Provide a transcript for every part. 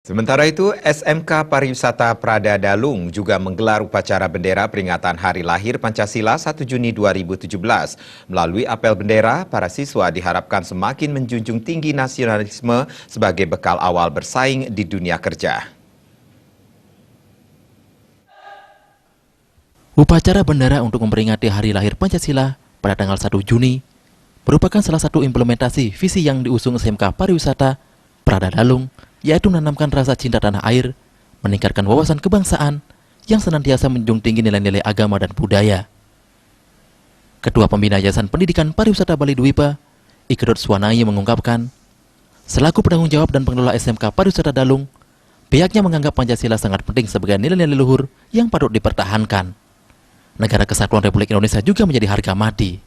Sementara itu, SMK Pariwisata Prada Dalung juga menggelar upacara bendera peringatan Hari Lahir Pancasila 1 Juni 2017. Melalui apel bendera, para siswa diharapkan semakin menjunjung tinggi nasionalisme sebagai bekal awal bersaing di dunia kerja. Upacara bendera untuk memperingati Hari Lahir Pancasila pada tanggal 1 Juni merupakan salah satu implementasi visi yang diusung SMK Pariwisata Prada Dalung, yaitu menanamkan rasa cinta tanah air, meningkatkan wawasan kebangsaan yang senantiasa menjunjung tinggi nilai-nilai agama dan budaya. Ketua Pembina Yayasan Pendidikan Pariwisata Bali Dwipa, Ikedot Swanai mengungkapkan, selaku penanggung jawab dan pengelola SMK Pariwisata Dalung, pihaknya menganggap Pancasila sangat penting sebagai nilai-nilai luhur yang patut dipertahankan. Negara Kesatuan Republik Indonesia juga menjadi harga mati.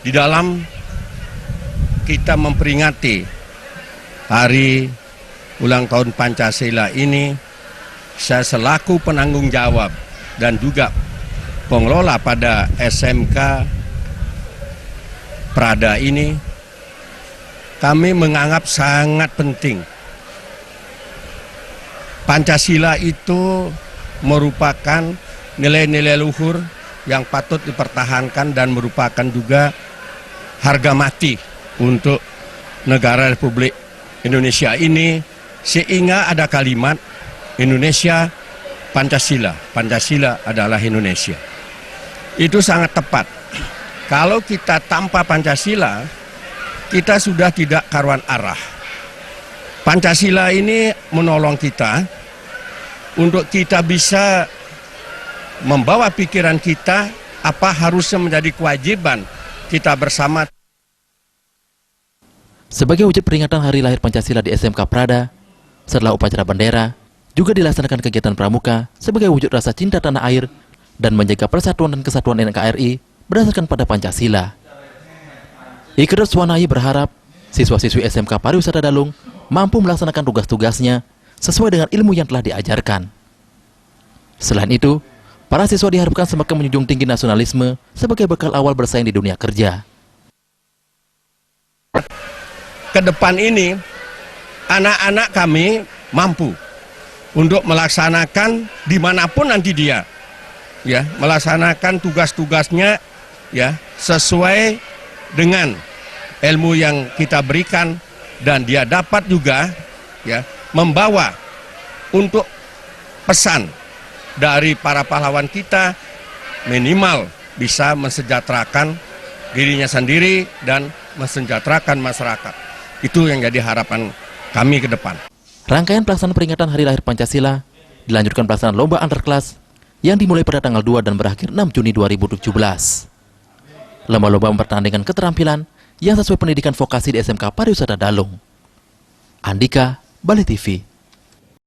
Di dalam kita memperingati hari ulang tahun Pancasila ini, saya selaku penanggung jawab dan juga pengelola pada SMK Prada ini, kami menganggap sangat penting. Pancasila itu merupakan nilai-nilai luhur yang patut dipertahankan dan merupakan juga harga mati untuk negara Republik Indonesia ini, sehingga ada kalimat Indonesia Pancasila, Pancasila adalah Indonesia. Itu sangat tepat. Kalau kita tanpa Pancasila, kita sudah tidak karuan arah. Pancasila ini menolong kita untuk kita bisa membawa pikiran kita apa harusnya menjadi kewajiban kita bersama. Sebagai wujud peringatan Hari Lahir Pancasila di SMK Prada, setelah upacara bendera, juga dilaksanakan kegiatan pramuka sebagai wujud rasa cinta tanah air dan menjaga persatuan dan kesatuan NKRI berdasarkan pada Pancasila. Ikedot Swanai berharap siswa-siswi SMK Pariwisata Dalung mampu melaksanakan tugas-tugasnya sesuai dengan ilmu yang telah diajarkan. Selain itu, para siswa diharapkan semakin menjunjung tinggi nasionalisme sebagai bekal awal bersaing di dunia kerja. Ke depan ini, anak-anak kami mampu untuk melaksanakan dimanapun nanti dia, ya, melaksanakan tugas-tugasnya, ya, sesuai dengan ilmu yang kita berikan, dan dia dapat juga, ya, membawa untuk pesan dari para pahlawan kita, minimal bisa mensejahterakan dirinya sendiri dan mensejahterakan masyarakat. Itu yang jadi harapan kami ke depan. Rangkaian pelaksanaan peringatan Hari Lahir Pancasila dilanjutkan pelaksanaan lomba antar kelas yang dimulai pada tanggal 2 dan berakhir 6 Juni 2017. Lomba-lomba mempertandingkan keterampilan yang sesuai pendidikan vokasi di SMK Pariwisata Dalung. Andika, Bali TV.